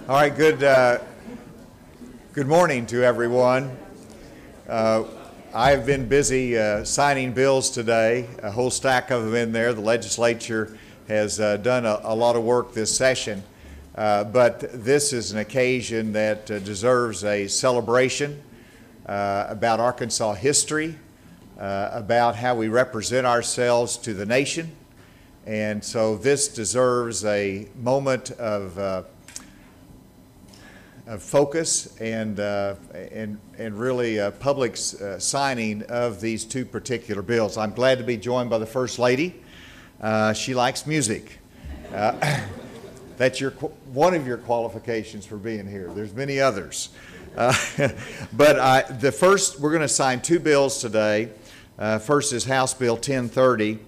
All right, good morning to everyone. I've been busy signing bills today, a whole stack of them in there. The legislature has done a lot of work this session, but this is an occasion that deserves a celebration about Arkansas history, about how we represent ourselves to the nation. And so this deserves a moment of focus and really a public signing of these two particular bills. I'm glad to be joined by the First Lady. She likes music. That's one of your qualifications for being here. There's many others. But we're going to sign two bills today. First is House Bill 1030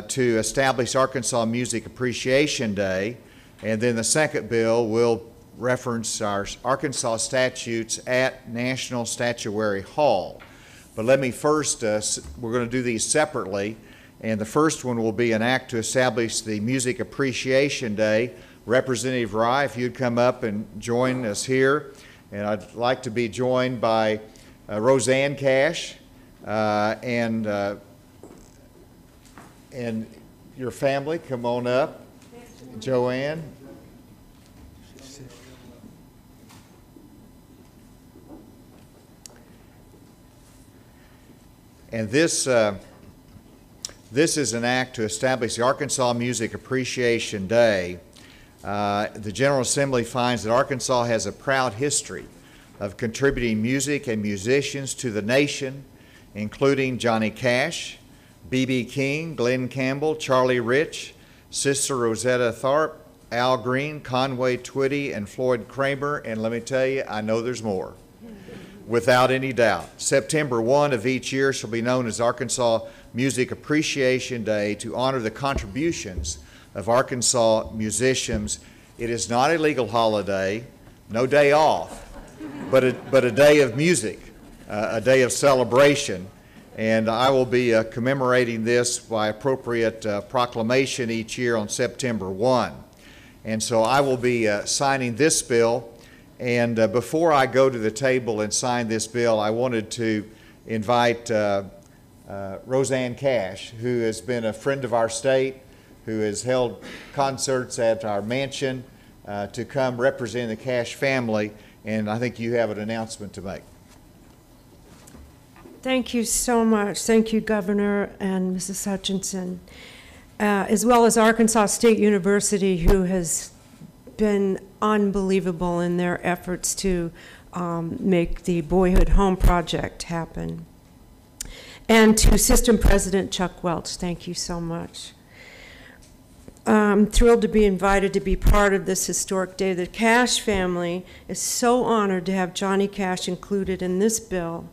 to establish Arkansas Music Appreciation Day, and then the second bill will reference our Arkansas statutes at National Statuary Hall. But let me first, we're going to do these separately, and the first one will be an act to establish the Music Appreciation Day. Representative Rye, if you'd come up and join us here. And I'd like to be joined by Rosanne Cash and your family. Come on up. Joanne. And this is an act to establish the Arkansas Music Appreciation Day. The General Assembly finds that Arkansas has a proud history of contributing music and musicians to the nation, including Johnny Cash, B.B. King, Glenn Campbell, Charlie Rich, Sister Rosetta Tharpe, Al Green, Conway Twitty, and Floyd Kramer, and let me tell you, I know there's more. Without any doubt. September 1 of each year shall be known as Arkansas Music Appreciation Day to honor the contributions of Arkansas musicians. It is not a legal holiday, no day off, but a day of music, a day of celebration. And I will be commemorating this by appropriate proclamation each year on September 1. And so I will be signing this bill. And before I go to the table and sign this bill, I wanted to invite Rosanne Cash, who has been a friend of our state, who has held concerts at our mansion, to come represent the Cash family. And I think you have an announcement to make. Thank you so much. Thank you, Governor and Mrs. Hutchinson, as well as Arkansas State University, who has been unbelievable in their efforts to make the Boyhood Home Project happen. And to System President Chuck Welch, thank you so much. I'm thrilled to be invited to be part of this historic day. The Cash family is so honored to have Johnny Cash included in this bill.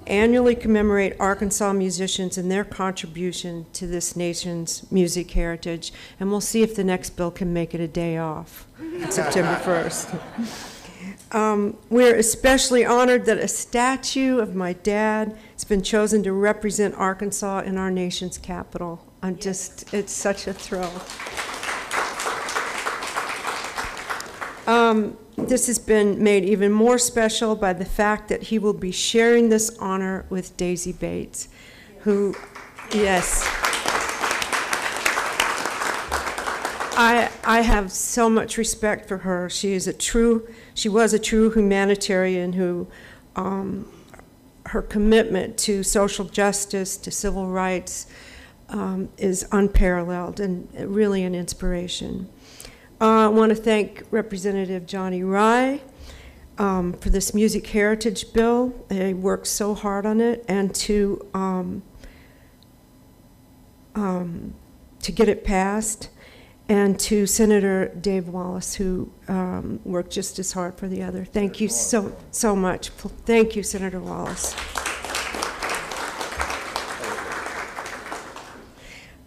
Annually commemorate Arkansas musicians and their contribution to this nation's music heritage. And we'll see if the next bill can make it a day off, September 1st. We're especially honored that a statue of my dad has been chosen to represent Arkansas in our nation's capital. It's such a thrill. This has been made even more special by the fact that he will be sharing this honor with Daisy Bates, who, yes. I have so much respect for her. She was a true humanitarian who, her commitment to social justice, to civil rights, is unparalleled and really an inspiration. I want to thank Representative Johnny Rye for this Music Heritage Bill. He worked so hard on it, and to get it passed, and to Senator Dave Wallace, who worked just as hard for the other. Thank you so much. Thank you, Senator Wallace.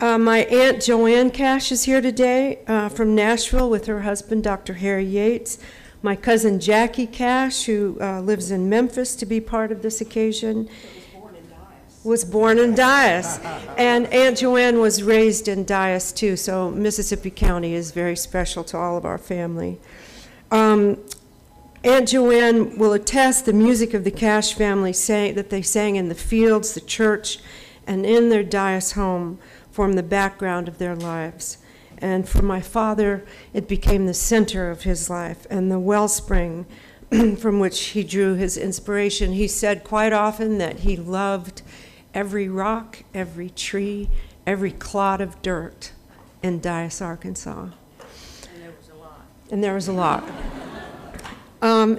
My Aunt Joanne Cash is here today from Nashville with her husband, Dr. Harry Yates. My cousin Jackie Cash, who lives in Memphis, to be part of this occasion. Was born in Dyess. And Aunt Joanne was raised in Dyess, too, so Mississippi County is very special to all of our family. Aunt Joanne will attest the music of the Cash family that they sang in the fields, the church, and in their Dias home formed the background of their lives. And for my father, it became the center of his life and the wellspring from which he drew his inspiration. He said quite often that he loved every rock, every tree, every clod of dirt in Dias, Arkansas. And there was a lot. And there was a lot.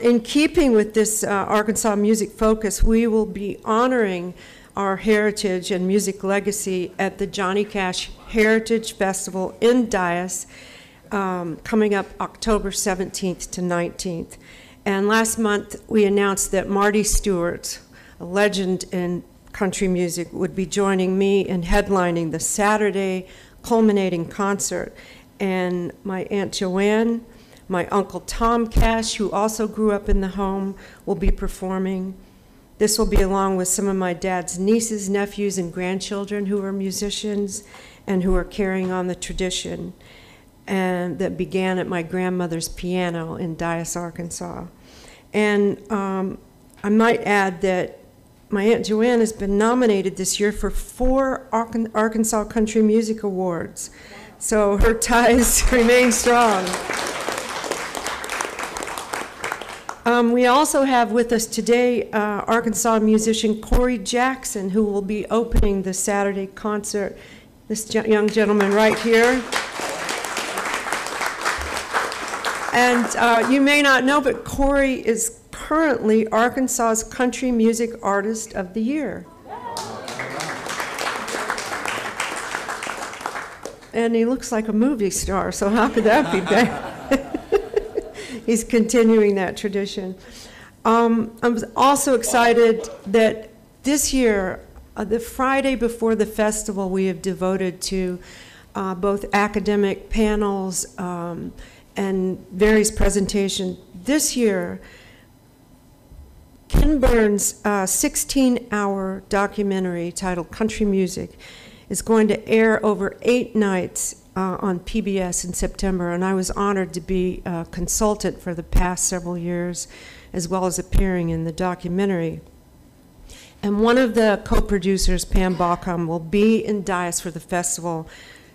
In keeping with this Arkansas music focus, we will be honoring our heritage and music legacy at the Johnny Cash Heritage Festival in Dias, coming up October 17th to 19th. And last month, we announced that Marty Stewart, a legend in country music, would be joining me in headlining the Saturday culminating concert. And my Aunt Joanne, my Uncle Tom Cash, who also grew up in the home, will be performing. This will be along with some of my dad's nieces, nephews, and grandchildren who are musicians and who are carrying on the tradition and that began at my grandmother's piano in Dias, Arkansas. And I might add that my Aunt Joanne has been nominated this year for 4 Arkansas Country Music Awards. So her ties remain strong. We also have with us today Arkansas musician Cory Jackson, who will be opening the Saturday concert. This young gentleman right here. And you may not know, but Cory is currently Arkansas's Country Music Artist of the Year. And he looks like a movie star, so how could that be bad? He's continuing that tradition. I'm also excited that this year, the Friday before the festival, we have devoted to both academic panels and various presentations. This year, Ken Burns' 16-hour documentary titled Country Music is going to air over 8 nights on PBS in September, and I was honored to be a consultant for the past several years, as well as appearing in the documentary. And one of the co-producers, Pam Baucom, will be in Dias for the festival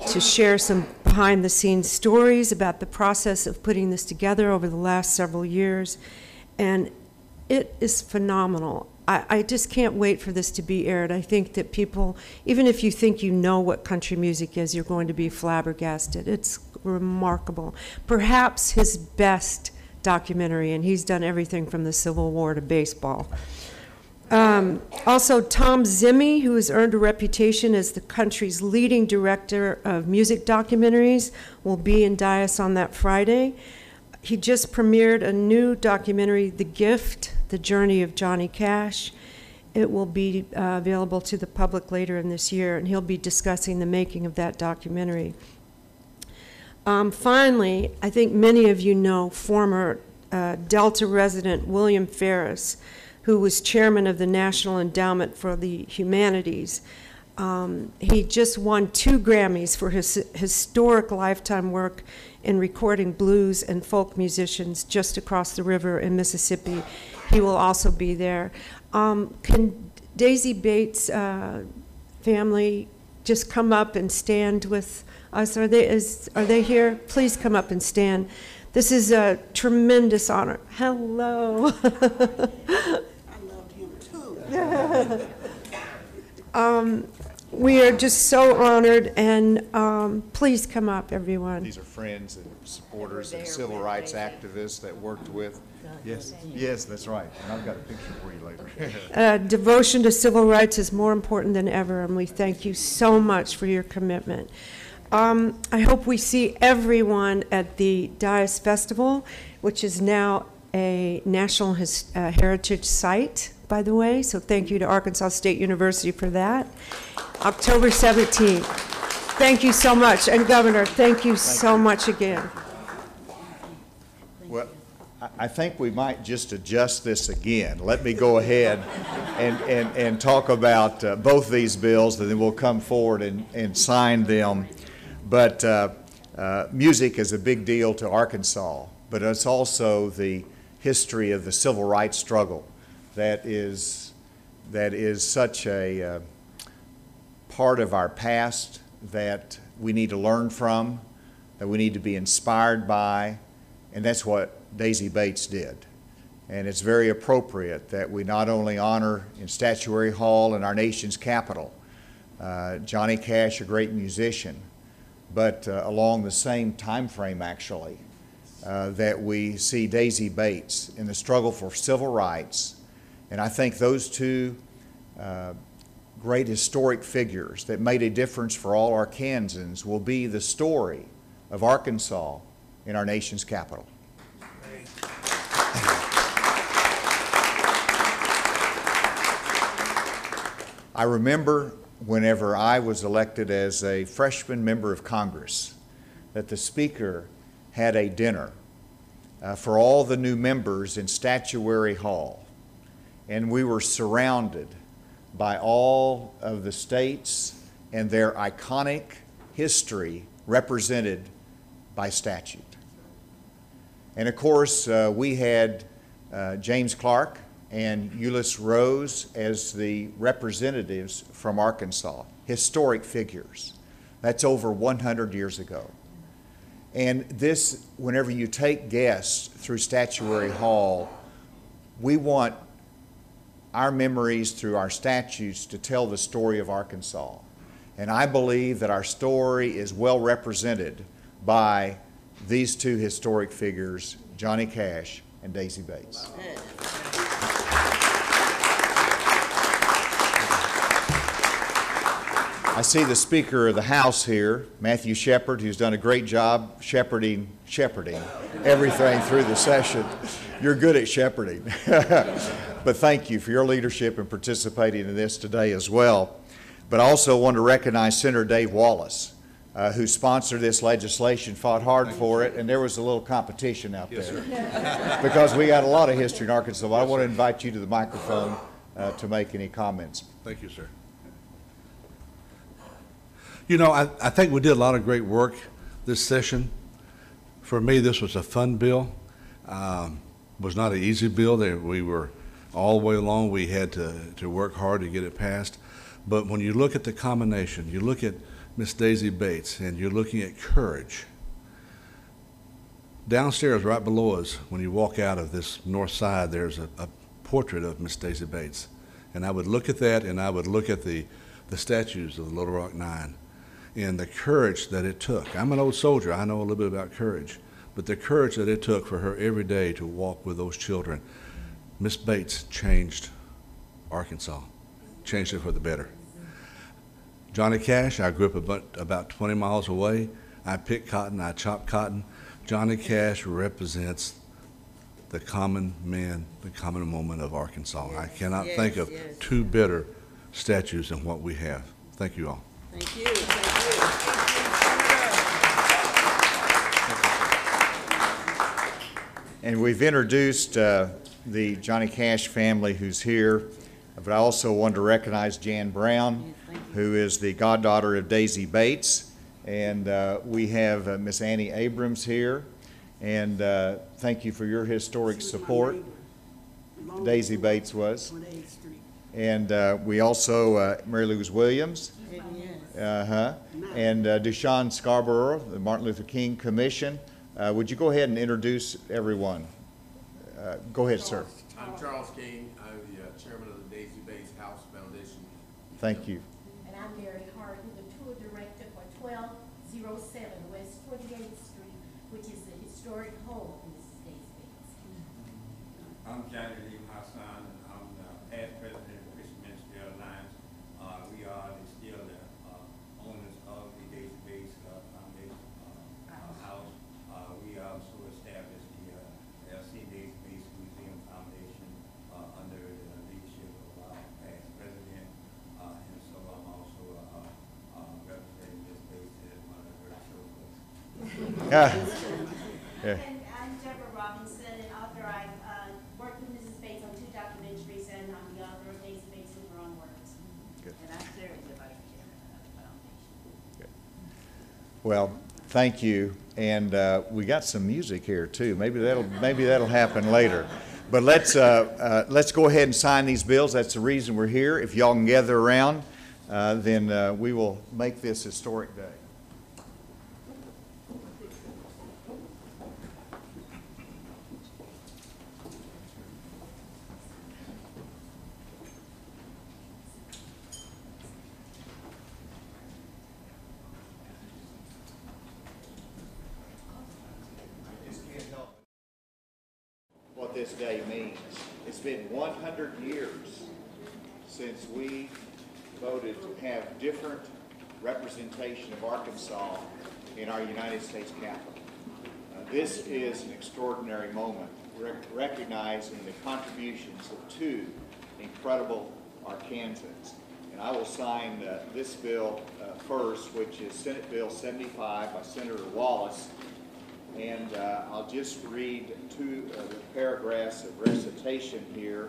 to share some behind-the-scenes stories about the process of putting this together over the last several years. And it is phenomenal. I just can't wait for this to be aired. I think that people, even if you think you know what country music is, you're going to be flabbergasted. It's remarkable. Perhaps his best documentary, and he's done everything from the Civil War to baseball. Also, Tom Zimmy, who has earned a reputation as the country's leading director of music documentaries, will be in Dias on that Friday. He just premiered a new documentary, The Gift, The Journey of Johnny Cash. It will be available to the public later in this year, and he'll be discussing the making of that documentary. Finally, I think many of you know former Delta resident William Ferris, who was chairman of the National Endowment for the Humanities. He just won 2 Grammys for his historic lifetime work in recording blues and folk musicians just across the river in Mississippi. He will also be there. Can Daisy Bates' family just come up and stand with us? Are they here? Please come up and stand. This is a tremendous honor. Hello. I loved him too. We are just so honored, and please come up, everyone. These are friends and supporters and civil rights activists that worked with. Yes, yes, that's right. And I've got a picture for you later. Devotion to civil rights is more important than ever, and we thank you so much for your commitment. I hope we see everyone at the Dias Festival, which is now a National Heritage Site, by the way, so thank you to Arkansas State University for that. October 17th. Thank you so much. And Governor, thank you so much again. Well, I think we might just adjust this again. Let me go ahead and talk about both these bills, and then we'll come forward and sign them. But music is a big deal to Arkansas. but it's also the history of the civil rights struggle that is such a part of our past that we need to learn from, that we need to be inspired by, and that's what Daisy Bates did. And it's very appropriate that we not only honor in Statuary Hall in our nation's capital Johnny Cash, a great musician, but along the same time frame actually, that we see Daisy Bates in the struggle for civil rights. And I think those two great historic figures that made a difference for all Arkansans will be the story of Arkansas in our nation's capital. I remember whenever I was elected as a freshman member of Congress that the Speaker had a dinner for all the new members in Statuary Hall, and we were surrounded by all of the states and their iconic history represented by statute. And of course, we had James Clark and Euless Rose as the representatives from Arkansas, historic figures. That's over 100 years ago. And this, whenever you take guests through Statuary Hall, we want our memories through our statutes to tell the story of Arkansas. And I believe that our story is well represented by these two historic figures, Johnny Cash and Daisy Bates. I see the Speaker of the House here, Matthew Shepard, who's done a great job shepherding everything through the session. You're good at shepherding. But thank you for your leadership and participating in this today as well. But I also want to recognize Senator Dave Wallace, who sponsored this legislation, fought hard for it, and there was a little competition out there. Because we got a lot of history in Arkansas. But I want to invite you to the microphone to make any comments. Thank you, sir. You know, I think we did a lot of great work this session. For me, this was a fun bill. Was not an easy bill. We were all the way along. We had to work hard to get it passed. But when you look at the combination, you look at Miss Daisy Bates, and you're looking at courage. Downstairs, right below us, when you walk out of this north side, there's a portrait of Miss Daisy Bates. And I would look at that, and I would look at the statues of the Little Rock Nine and the courage that it took. I'm an old soldier. I know a little bit about courage. But the courage that it took for her every day to walk with those children. Miss Bates changed Arkansas, changed it for the better. Johnny Cash, I grew up about 20 miles away. I picked cotton, I chopped cotton. Johnny Cash represents the common man, the common woman of Arkansas. I cannot think of two better statues than what we have. Thank you all. Thank you. Thank you. And we've introduced the Johnny Cash family who's here, but I also want to recognize Jan Brown, who is the goddaughter of Daisy Bates. And we have Miss Annie Abrams here. And thank you for your historic support. Daisy Bates was. And we also, Mary Louise Williams. And Deshaun Scarborough, the Martin Luther King Commission. Would you go ahead and introduce everyone? Go ahead, sir. I'm Charles King. I'm the chairman of the Daisy Bates House Foundation. Thank you. And I'm Mary Harden, the tour director for 1207 West 48th Street, which is the historic home of Mrs. Daisy Bates. I'm Johnny Lee Gatson, and I'm the past president of Christian Ministry Alliance. We are still the owners of the Daisy Bates Foundation house. We also established the L.C. Daisy Bates Museum Foundation under the leadership of our past president. And so I'm also representing Ms. Bates as one of her children. Yeah. And I'm Deborah Robinson, and author. I've worked with Mrs. Bates on 2 documentaries, and I'm the author of Daisy Bates in Her Own Words. Good. And I'm the vice chairman of the foundation. Well, thank you. And we got some music here too. Maybe that'll happen later. But let's go ahead and sign these bills. That's the reason we're here. If y'all can gather around, then we will make this historic day. What this day means. It's been 100 years since we voted to have different representation of Arkansas in our United States Capitol. This is an extraordinary moment, recognizing the contributions of two incredible Arkansans. And I will sign this bill first, which is Senate Bill 75 by Senator Wallace. And I'll just read two of the paragraphs of recitation here,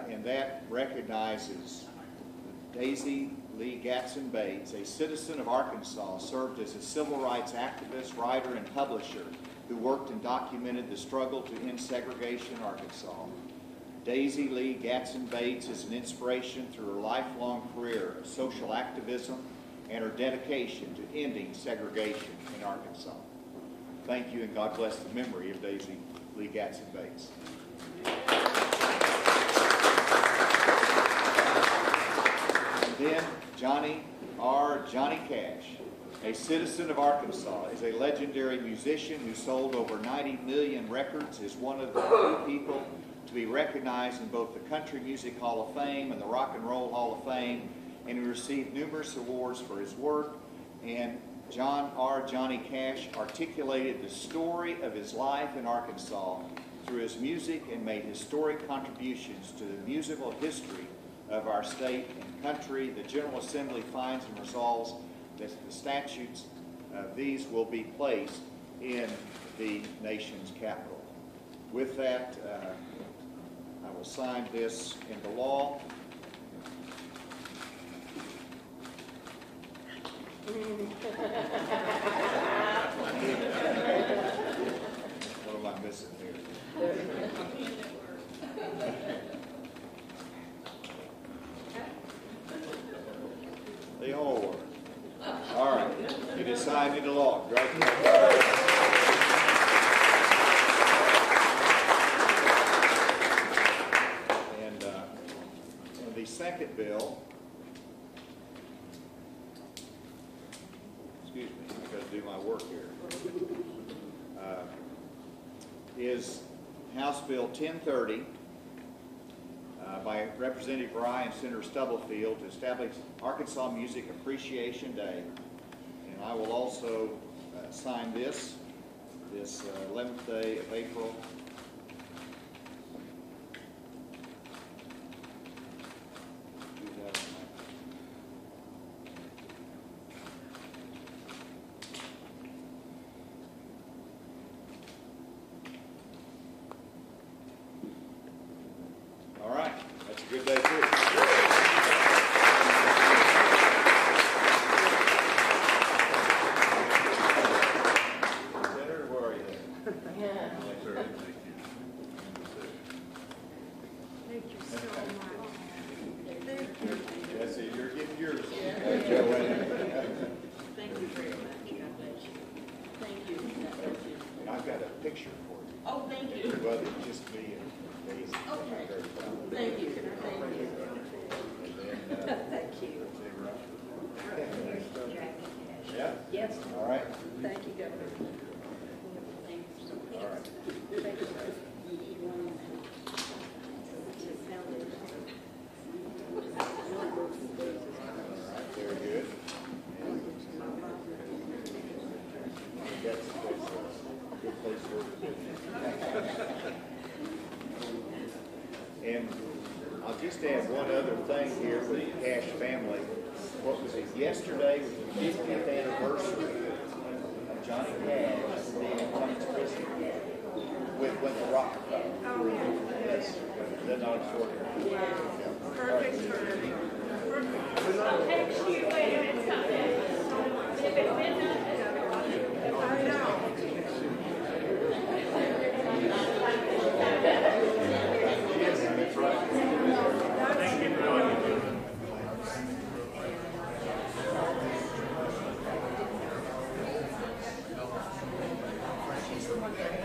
and that recognizes Daisy Lee Gatson Bates, a citizen of Arkansas, served as a civil rights activist, writer, and publisher who worked and documented the struggle to end segregation in Arkansas. Daisy Lee Gatson Bates is an inspiration through her lifelong career of social activism and her dedication to ending segregation in Arkansas. Thank you, and God bless the memory of Daisy Lee Gatson Bates. And then Johnny Cash, a citizen of Arkansas, is a legendary musician who sold over 90 million records, is one of the few people to be recognized in both the Country Music Hall of Fame and the Rock and Roll Hall of Fame, and he received numerous awards for his work. And Johnny Cash articulated the story of his life in Arkansas through his music and made historic contributions to the musical history of our state and country. The General Assembly finds and resolves that the statutes of these will be placed in the nation's capital. With that, I will sign this into law. What am I missing here? They all work. All right. It is signed into law. And the second bill, excuse me, I've got to do my work here, is House Bill 1030 by Representative Rye and Senator Stubblefield to establish Arkansas Music Appreciation Day. And I will also sign this 11th day of April. All right, that's a good day too. Senator, where are you? Thank you so much. Thank you. That's it, you're getting yours. Joanne. Thank you very much. God bless you. Thank you. God bless you. And I've got a picture for you. Oh, thank you. Well, it's just me and Daisy. Okay. Very proud. Thank you. Thank you. And then, Thank you. yeah? Yes. All right. Thank you, Governor. Thank you so much. All right. Thank you, sir. All right, very good. And that's a good place for it. And I'll just add one other thing here for the Cash family. What was it? Yesterday was the 50th anniversary of Johnny Cash being in Cummings Prison with the Rockefeller. Oh, yeah. Yes. Is that not extraordinary? Yeah. Perfect timing. Perfect. Wait a minute, stop. If it's been done, Thank you.